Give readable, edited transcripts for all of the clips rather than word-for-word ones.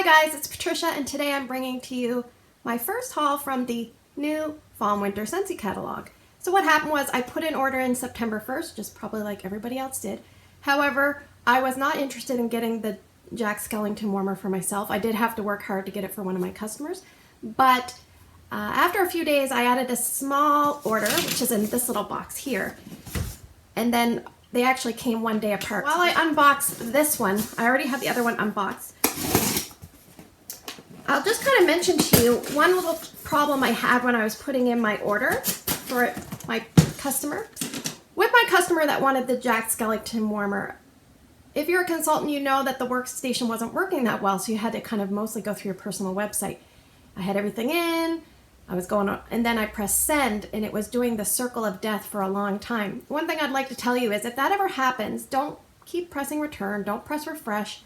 Hi guys, it's Patricia and today I'm bringing to you my first haul from the new Fall and Winter Scentsy catalog. So what happened was I put an order in September 1st, just probably like everybody else did. However, I was not interested in getting the Jack Skellington warmer for myself. I did have to work hard to get it for one of my customers, but after a few days I added a small order, which is in this little box here, and then they actually came one day apart. While I unbox this one, I already have the other one unboxed. I'll just kind of mention to you one little problem I had when I was putting in my order for my customer. With my customer that wanted the Jack Skellington warmer, if you're a consultant, you know that the workstation wasn't working that well, so you had to kind of mostly go through your personal website. I had everything in, I was going on, and then I pressed send, and it was doing the circle of death for a long time. One thing I'd like to tell you is if that ever happens, don't keep pressing return, don't press refresh.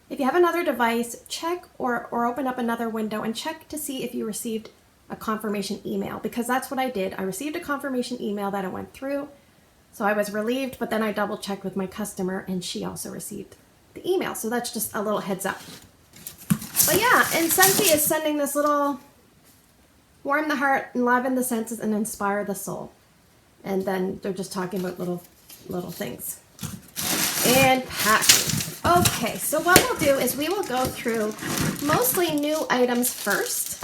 If you have another device, check or open up another window and check to see if you received a confirmation email, because that's what I did. I received a confirmation email that it went through, so I was relieved, but then I double checked with my customer and she also received the email. So that's just a little heads up. But yeah, and Scentsy is sending this little warm the heart, enliven the senses, and inspire the soul. And then they're just talking about little things. And packing. Okay, so what we'll do is we will go through mostly new items first.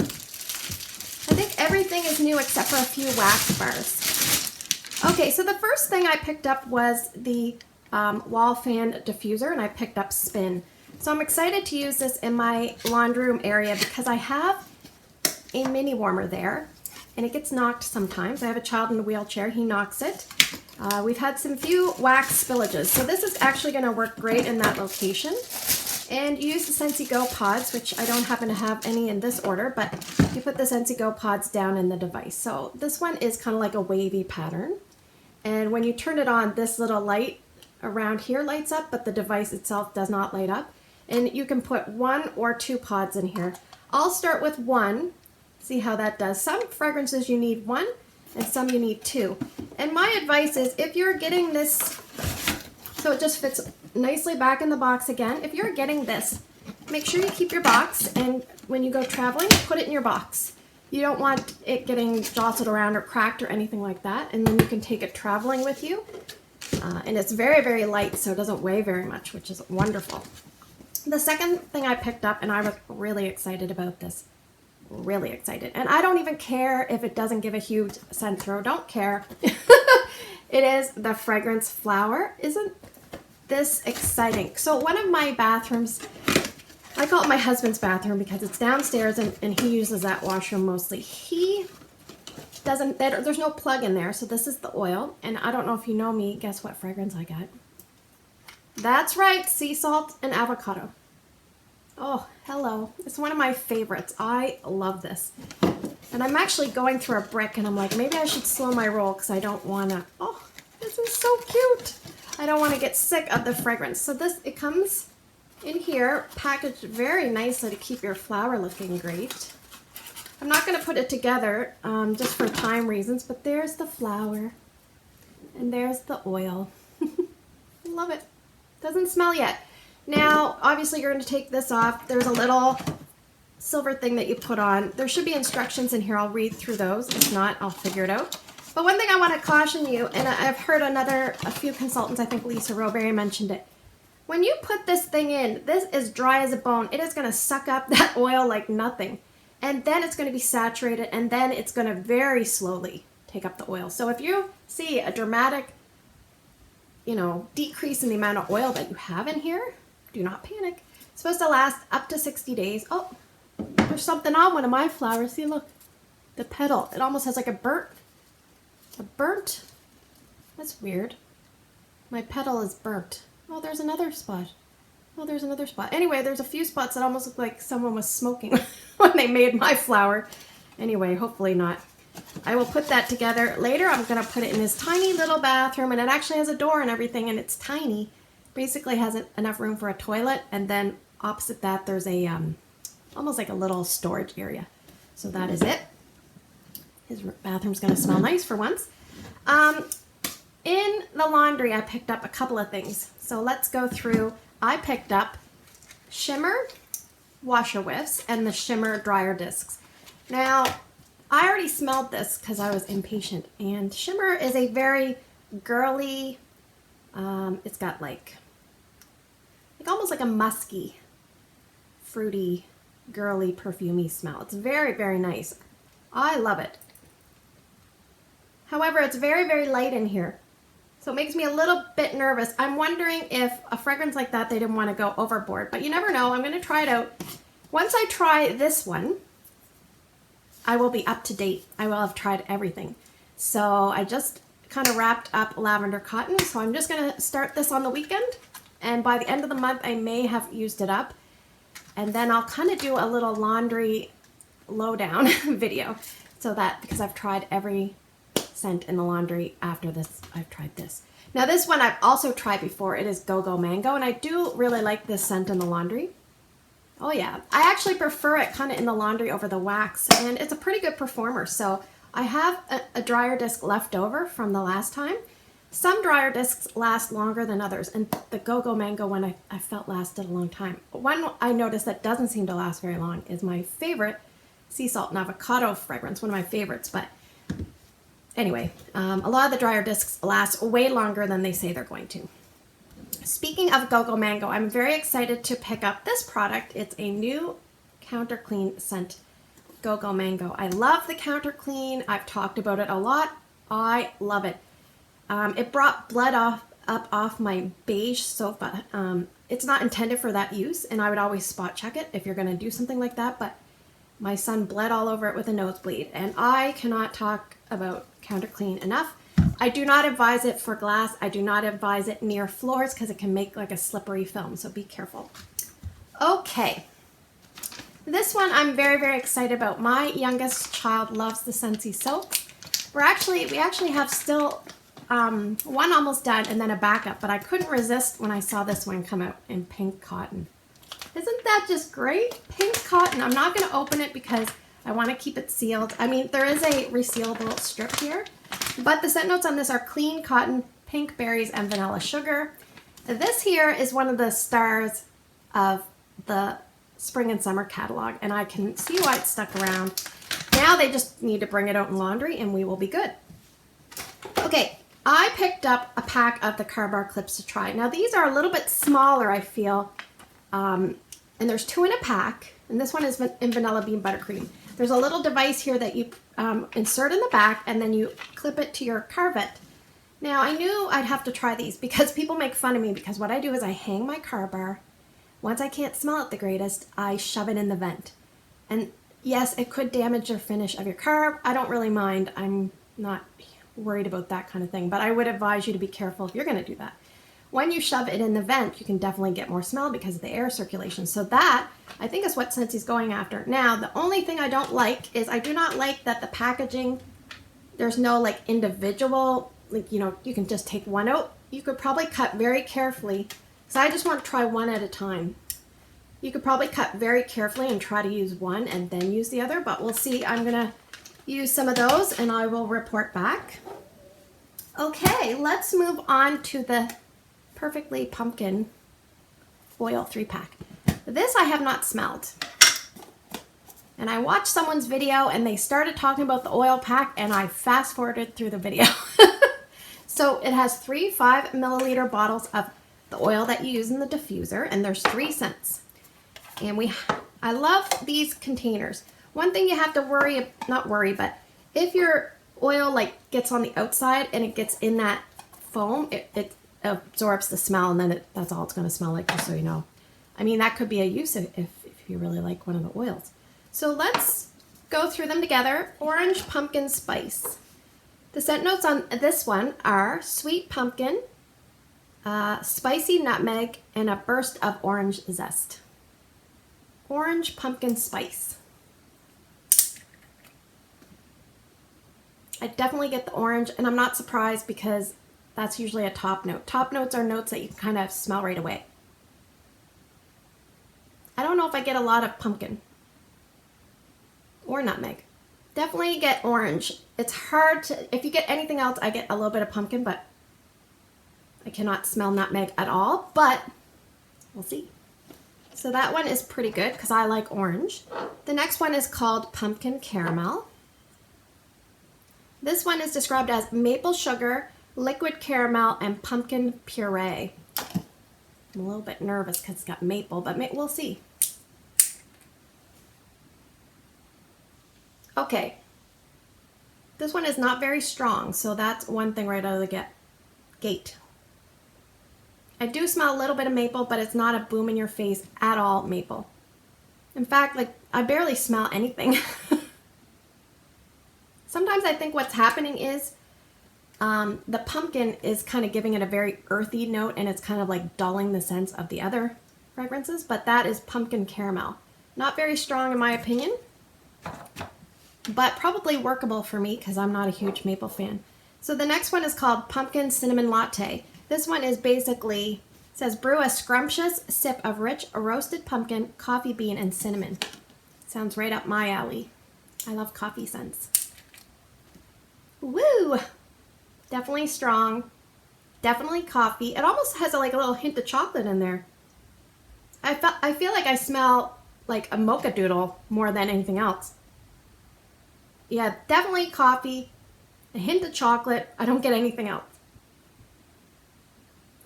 I think everything is new except for a few wax bars. Okay, so the first thing I picked up was the wall fan diffuser, and I picked up Spin. So I'm excited to use this in my laundry room area because I have a mini warmer there, and it gets knocked sometimes. I have a child in a wheelchair, he knocks it. We've had some few wax spillages, so this is actually going to work great in that location. And you use the Scentsy Go pods, which I don't happen to have any in this order, but you put the Scentsy Go pods down in the device. So this one is kind of like a wavy pattern, and when you turn it on, this little light around here lights up, but the device itself does not light up. And you can put 1 or 2 pods in here. I'll start with 1, see how that does. Some fragrances you need 1, and some you need 2. And my advice is if you're getting this, so it just fits nicely back in the box again, if you're getting this, make sure you keep your box, and when you go traveling, put it in your box. You don't want it getting jostled around or cracked or anything like that, and then you can take it traveling with you. And it's very, very light, so it doesn't weigh very much, which is wonderful. The second thing I picked up, and I was really excited about this, really excited, and I don't even care if it doesn't give a huge scent throw, don't care. It is the fragrance flower. Isn't this exciting? So one of my bathrooms, I call it my husband's bathroom because it's downstairs and he uses that washroom mostly. He doesn't, there's no plug in there, so this is the oil, and I don't know if you know me, guess what fragrance I got? That's right, sea salt and avocado. Oh, hello. It's one of my favorites. I love this. And I'm actually going through a brick and I'm like, maybe I should slow my roll because I don't want to, oh, this is so cute. I don't want to get sick of the fragrance. So this, it comes in here, packaged very nicely to keep your flower looking great. I'm not going to put it together just for time reasons, but there's the flower and there's the oil. Love it. Doesn't smell yet. Now, obviously you're going to take this off. There's a little silver thing that you put on. There should be instructions in here. I'll read through those. If not, I'll figure it out. But one thing I want to caution you, and I've heard a few consultants, I think Lisa Roberry mentioned it. When you put this thing in, this is dry as a bone. It is going to suck up that oil like nothing. And then it's going to be saturated, and then it's going to very slowly take up the oil. So if you see a dramatic, decrease in the amount of oil that you have in here, do not panic. It's supposed to last up to 60 days. Oh, there's something on one of my flowers. See, look, the petal. It almost has like a burnt. That's weird. My petal is burnt. Oh, there's another spot. Oh, there's another spot. Anyway, there's a few spots that almost look like someone was smoking when they made my flower. Anyway, hopefully not. I will put that together later. I'm going to put it in this tiny little bathroom, and it actually has a door and everything, and it's tiny. Basically has enough room for a toilet, and then opposite that there's a almost like a little storage area. So that is it. His bathroom's going to smell nice for once. In the laundry, I picked up a couple of things. So let's go through. I picked up shimmer washer whiffs and the shimmer dryer discs. Now, I already smelled this because I was impatient, and shimmer is a very girly, it's got like almost like a musky, fruity, girly, perfumey smell. It's very, very nice. I love it. However, it's very, very light in here. So it makes me a little bit nervous. I'm wondering if a fragrance like that, they didn't want to go overboard, but you never know. I'm going to try it out. Once I try this one, I will be up to date. I will have tried everything. So I just kind of wrapped up lavender cotton. So I'm just going to start this on the weekend. And by the end of the month, I may have used it up. And then I'll kind of do a little laundry lowdown video. So that, because I've tried every scent in the laundry after this, I've tried this. Now this one I've also tried before. It is Go-Go Mango. And I do really like this scent in the laundry. Oh yeah. I actually prefer it kind of in the laundry over the wax. And it's a pretty good performer. So I have a dryer disc left over from the last time. Some dryer discs last longer than others, and the Go-Go Mango one I felt lasted a long time. One I noticed that doesn't seem to last very long is my favorite Sea Salt and Avocado fragrance, one of my favorites. But anyway, a lot of the dryer discs last way longer than they say they're going to. Speaking of Go-Go Mango, I'm very excited to pick up this product. It's a new counter clean scent, Go-Go Mango. I love the counter clean. I've talked about it a lot. I love it. It brought blood up off my beige sofa. It's not intended for that use, and I would always spot check it if you're going to do something like that, but my son bled all over it with a nosebleed, and I cannot talk about counter clean enough. I do not advise it for glass. I do not advise it near floors because it can make like a slippery film, so be careful. Okay. This one I'm very, very excited about. My youngest child loves the Scentsy soaps. We actually have still one almost done and then a backup, but I couldn't resist when I saw this one come out in pink cotton. Isn't that just great? Pink cotton. I'm not going to open it because I want to keep it sealed. I mean, there is a resealable strip here, but the scent notes on this are clean cotton, pink berries, and vanilla sugar. This here is one of the stars of the spring and summer catalog, and I can see why it's stuck around. Now they just need to bring it out in laundry and we will be good. Okay, I picked up a pack of the Car Bar clips to try. Now these are a little bit smaller, I feel, and there's 2 in a pack, and this one is in vanilla bean buttercream. There's a little device here that you insert in the back, and then you clip it to your car vent. Now I knew I'd have to try these because people make fun of me because what I do is I hang my Car Bar. Once I can't smell it the greatest, I shove it in the vent. And yes, it could damage your finish of your car. I don't really mind. I'm not worried about that kind of thing, but I would advise you to be careful if you're going to do that. When you shove it in the vent, you can definitely get more smell because of the air circulation. So that, I think, is what Scentsy's going after. Now, the only thing I don't like is I do not like that the packaging, there's no like individual, like, you know, you can just take one out. You could probably cut very carefully. So I just want to try one at a time. You could probably cut very carefully and try to use one and then use the other, but we'll see. I'm going to use some of those and I will report back. Okay, let's move on to the Perfectly Pumpkin Oil 3-pack. This I have not smelled. And I watched someone's video and they started talking about the oil pack and I fast forwarded through the video. So it has 3 5-milliliter bottles of the oil that you use in the diffuser, and there's 3 scents. And I love these containers. One thing you have to not worry, but if your oil like gets on the outside and it gets in that foam, it absorbs the smell, and then that's all it's going to smell like, just so you know. I mean, that could be a use if you really like one of the oils. So let's go through them together. Orange pumpkin spice. The scent notes on this one are sweet pumpkin, spicy nutmeg, and a burst of orange zest. Orange pumpkin spice. I definitely get the orange, and I'm not surprised because that's usually a top note. Top notes are notes that you can kind of smell right away. I don't know if I get a lot of pumpkin or nutmeg. Definitely get orange. It's hard to, if you get anything else, I get a little bit of pumpkin, but I cannot smell nutmeg at all, but we'll see. So that one is pretty good because I like orange. The next one is called Pumpkin Caramel. This one is described as maple sugar, liquid caramel, and pumpkin puree. I'm a little bit nervous because it's got maple, but we'll see. Okay. This one is not very strong, so that's one thing right out of the gate. I do smell a little bit of maple, but it's not a boom in your face at all maple. In fact, like, I barely smell anything. Sometimes I think what's happening is the pumpkin is kind of giving it a very earthy note, and it's kind of like dulling the sense of the other fragrances, but that is pumpkin caramel. Not very strong in my opinion, but probably workable for me because I'm not a huge maple fan. So the next one is called Pumpkin Cinnamon Latte. This one is basically, says brew a scrumptious sip of rich roasted pumpkin, coffee bean, and cinnamon. Sounds right up my alley. I love coffee scents. Woo! Definitely strong. Definitely coffee. It almost has like a little hint of chocolate in there. I feel like I smell like a mocha doodle more than anything else. Yeah, definitely coffee, a hint of chocolate. I don't get anything else.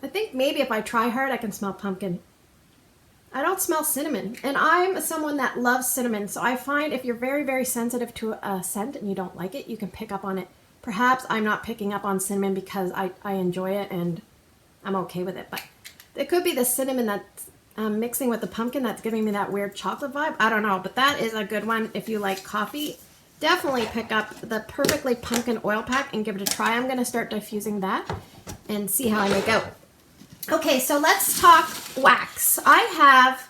I think maybe if I try hard, I can smell pumpkin. I don't smell cinnamon, and I'm someone that loves cinnamon, so I find if you're very, very sensitive to a scent and you don't like it, you can pick up on it. Perhaps I'm not picking up on cinnamon because I enjoy it and I'm okay with it, but it could be the cinnamon that's mixing with the pumpkin that's giving me that weird chocolate vibe. I don't know, but that is a good one if you like coffee. Definitely pick up the Perfectly Pumpkin Oil Pack and give it a try. I'm going to start diffusing that and see how I make out. Okay, so let's talk wax. I have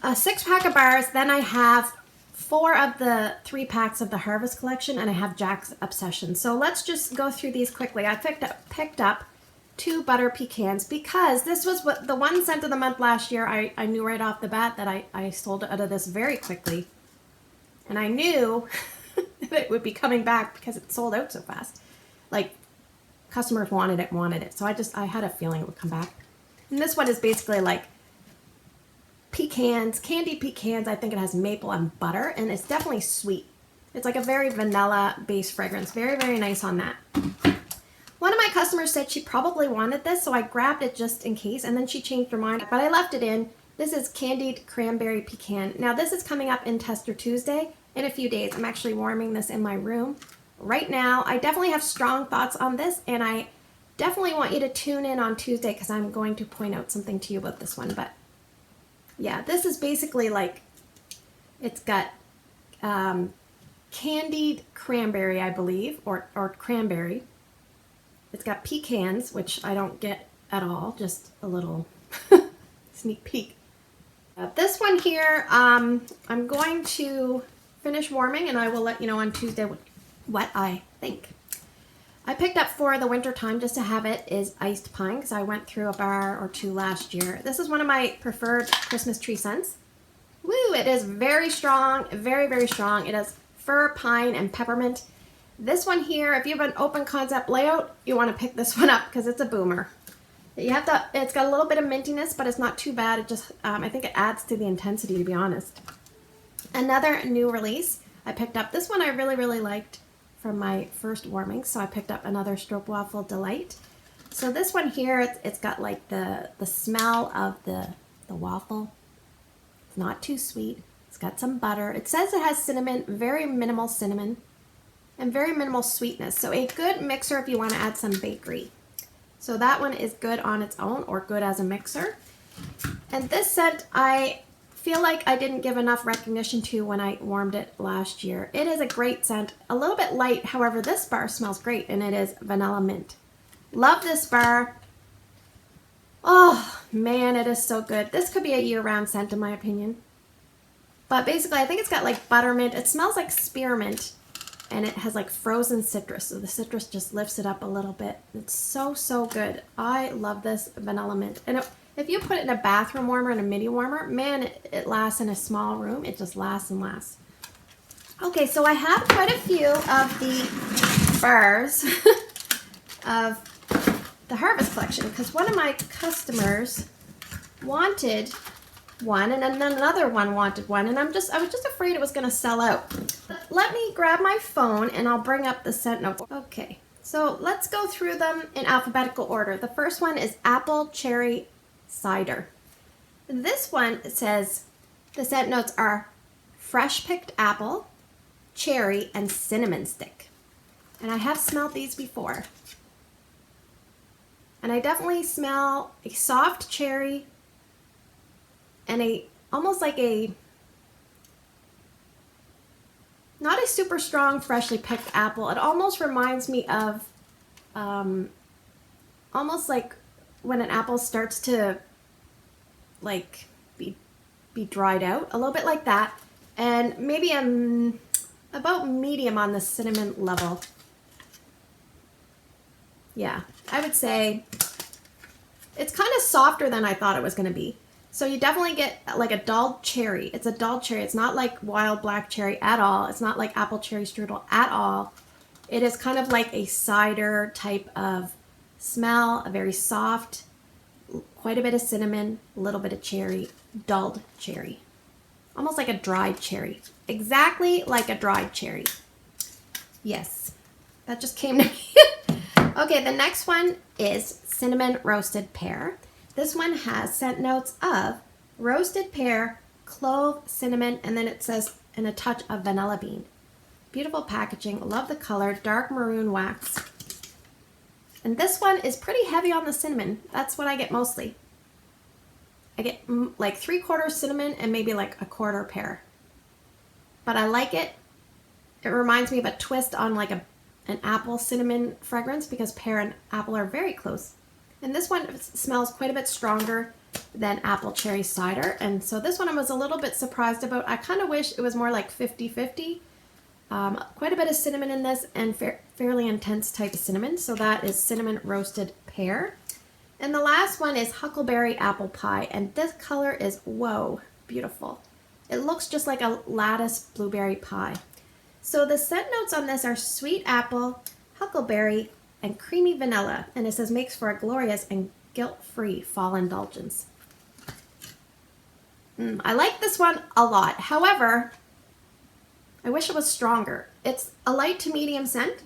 a 6-pack of bars, then I have 4 of the 3 packs of the Harvest Collection, and I have Jack's Obsession. So let's just go through these quickly. I picked up 2 butter pecans because this was what the one scent of the month last year. I knew right off the bat that I sold out of this very quickly. And I knew that it would be coming back because it sold out so fast. Like, customers wanted it. So I had a feeling it would come back. And this one is basically like pecans, candied pecans. I think it has maple and butter, and it's definitely sweet. It's like a very vanilla-based fragrance. Very, very nice on that. One of my customers said she probably wanted this, so I grabbed it just in case, and then she changed her mind, but I left it in. This is Candied Cranberry Pecan. Now, this is coming up in Tester Tuesday in a few days. I'm actually warming this in my room right now. I definitely have strong thoughts on this, and I definitely want you to tune in on Tuesday because I'm going to point out something to you about this one. But yeah, this is basically like, it's got candied cranberry, I believe, or cranberry. It's got pecans, which I don't get at all, just a little sneak peek. This one here, I'm going to finish warming, and I will let you know on Tuesday what I think. I picked up for the winter time just to have it is Iced Pine because I went through a bar or 2 last year. This is one of my preferred Christmas tree scents. Woo! It is very strong, very, very strong. It has fir, pine, and peppermint. This one here, if you have an open concept layout, you want to pick this one up because it's a boomer. It's got a little bit of mintiness, but it's not too bad. It just, I think it adds to the intensity, to be honest. Another new release. I picked up this one I really, really liked from my first warming, so I picked up another Stroopwafel Delight. So this one here, it's got like the smell of the waffle. It's not too sweet. It's got some butter. It says it has cinnamon, very minimal cinnamon, and very minimal sweetness. So a good mixer if you want to add some bakery. So that one is good on its own or good as a mixer. And this scent, I feel like I didn't give enough recognition to when I warmed it last year. It is a great scent, a little bit light. However, this bar smells great, and it is Vanilla Mint. Love this bar. Oh man, it is so good. This could be a year-round scent in my opinion. But basically, I think it's got like buttermint. It smells like spearmint, and it has like frozen citrus. So the citrus just lifts it up a little bit. It's so, so good. I love this Vanilla Mint. And if you put it in a bathroom warmer and a mini warmer, man, it lasts in a small room. It just lasts and lasts. Okay, so I have quite a few of the bars of the Harvest Collection because one of my customers wanted one, and then another one wanted one, and I was just afraid it was gonna sell out. Let me grab my phone and I'll bring up the scent notes. Okay, so let's go through them in alphabetical order. The first one is apple cherry cider. This one says the scent notes are fresh picked apple, cherry, and cinnamon stick. And I have smelled these before. And I definitely smell a soft cherry and almost like not a super strong freshly picked apple. It almost reminds me of almost like when an apple starts to like be dried out, a little bit like that. And maybe I'm about medium on the cinnamon level. Yeah, I would say it's kind of softer than I thought it was going to be. So you definitely get like a dulled cherry. It's a dulled cherry. It's not like wild black cherry at all. It's not like apple cherry strudel at all. It is kind of like a cider type of smell, a very soft, quite a bit of cinnamon, a little bit of cherry, dulled cherry. Almost like a dried cherry. Exactly like a dried cherry. Yes, that just came to me. Okay, the next one is cinnamon roasted pear. This one has scent notes of roasted pear, clove, cinnamon, and then it says, and a touch of vanilla bean. Beautiful packaging. Love the color. Dark maroon wax. And this one is pretty heavy on the cinnamon. That's what I get mostly. I get like 3/4 cinnamon and maybe like 1/4 pear. But I like it. It reminds me of a twist on like an apple cinnamon fragrance because pear and apple are very close. And this one smells quite a bit stronger than apple cherry cider. And so this one I was a little bit surprised about. I kind of wish it was more like 50-50. Quite a bit of cinnamon in this and fairly intense type of cinnamon. So that is cinnamon roasted pear. And the last one is huckleberry apple pie. And this color is, whoa, beautiful. It looks just like a lattice blueberry pie. So the scent notes on this are sweet apple, huckleberry, and creamy vanilla. And it says makes for a glorious and guilt-free fall indulgence. I like this one a lot. However, I wish it was stronger. It's a light to medium scent.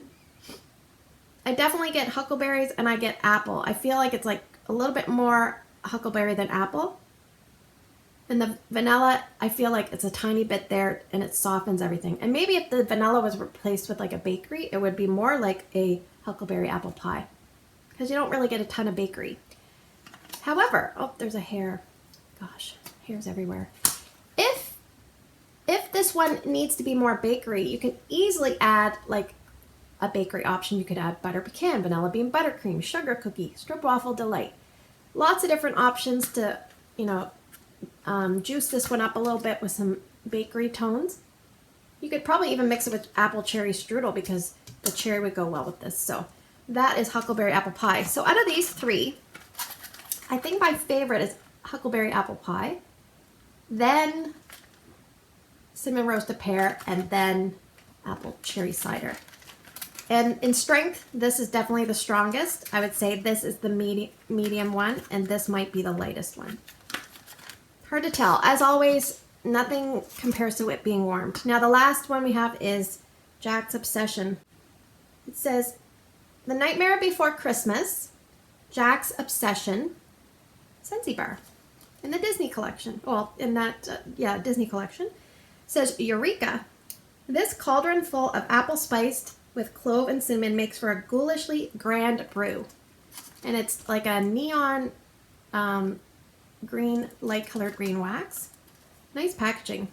I definitely get huckleberries and I get apple. I feel like it's like a little bit more huckleberry than apple. And the vanilla, I feel like it's a tiny bit there and it softens everything. And maybe if the vanilla was replaced with like a bakery, it would be more like a huckleberry apple pie. Because you don't really get a ton of bakery. However, oh, there's a hair. Gosh, hairs everywhere. If this one needs to be more bakery, you can easily add like a bakery option. You could add butter pecan, vanilla bean buttercream, sugar cookie, stroopwafel delight. Lots of different options to, you know, juice this one up a little bit with some bakery tones. You could probably even mix it with apple cherry strudel because the cherry would go well with this. So that is huckleberry apple pie. So out of these three, I think my favorite is huckleberry apple pie, then cinnamon roasted pear, and then apple cherry cider. And in strength, this is definitely the strongest. I would say this is the medium one, and this might be the lightest one. Hard to tell. As always, nothing compares to it being warmed. Now the last one we have is Jack's Obsession. It says, The Nightmare Before Christmas, Jack's Obsession, Scentsy bar. In the Disney collection. Well, in that, Disney collection. It says, Eureka! This cauldron full of apple spiced with clove and cinnamon makes for a ghoulishly grand brew. And it's like a neon green, light colored green wax. Nice packaging.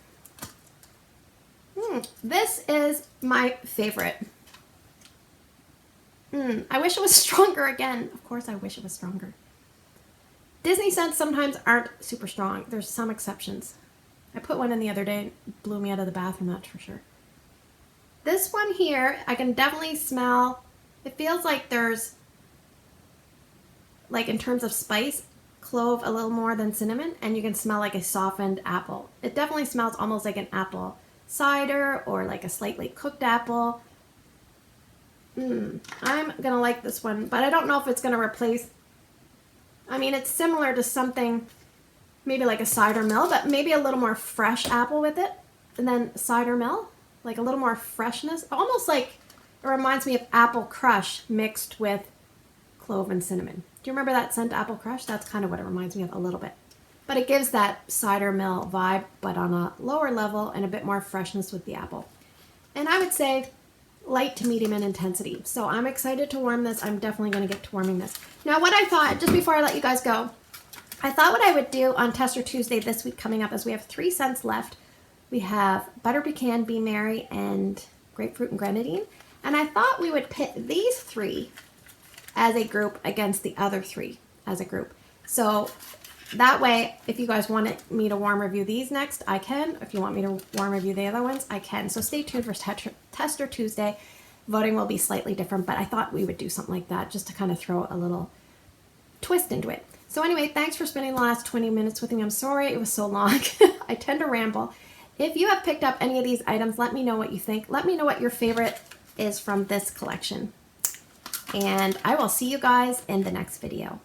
This is my favorite. I wish it was stronger again. Of course I wish it was stronger. Disney scents sometimes aren't super strong. There's some exceptions. I put one in the other day, it blew me out of the bathroom, that's for sure. This one here, I can definitely smell, it feels like there's, like in terms of spice, clove a little more than cinnamon, and you can smell like a softened apple. It definitely smells almost like an apple cider or like a slightly cooked apple. I'm gonna like this one, but I don't know if it's gonna replace, I mean, it's similar to something maybe like a cider mill, but maybe a little more fresh apple with it. And then cider mill, like a little more freshness. Almost like it reminds me of apple crush mixed with clove and cinnamon. Do you remember that scent, apple crush? That's kind of what it reminds me of a little bit. But it gives that cider mill vibe, but on a lower level and a bit more freshness with the apple. And I would say light to medium in intensity. So I'm excited to warm this. I'm definitely going to get to warming this. Now what I thought, just before I let you guys go, I thought what I would do on Tester Tuesday this week coming up is we have 3 scents left. We have Butter Pecan, Be Merry, and Grapefruit and Grenadine. And I thought we would pit these 3 as a group against the other 3 as a group. So that way, if you guys wanted me to warm review these next, I can. If you want me to warm review the other ones, I can. So stay tuned for Tester Tuesday. Voting will be slightly different, but I thought we would do something like that just to kind of throw a little twist into it. So anyway, thanks for spending the last 20 minutes with me. I'm sorry it was so long. I tend to ramble. If you have picked up any of these items, let me know what you think. Let me know what your favorite is from this collection. And I will see you guys in the next video.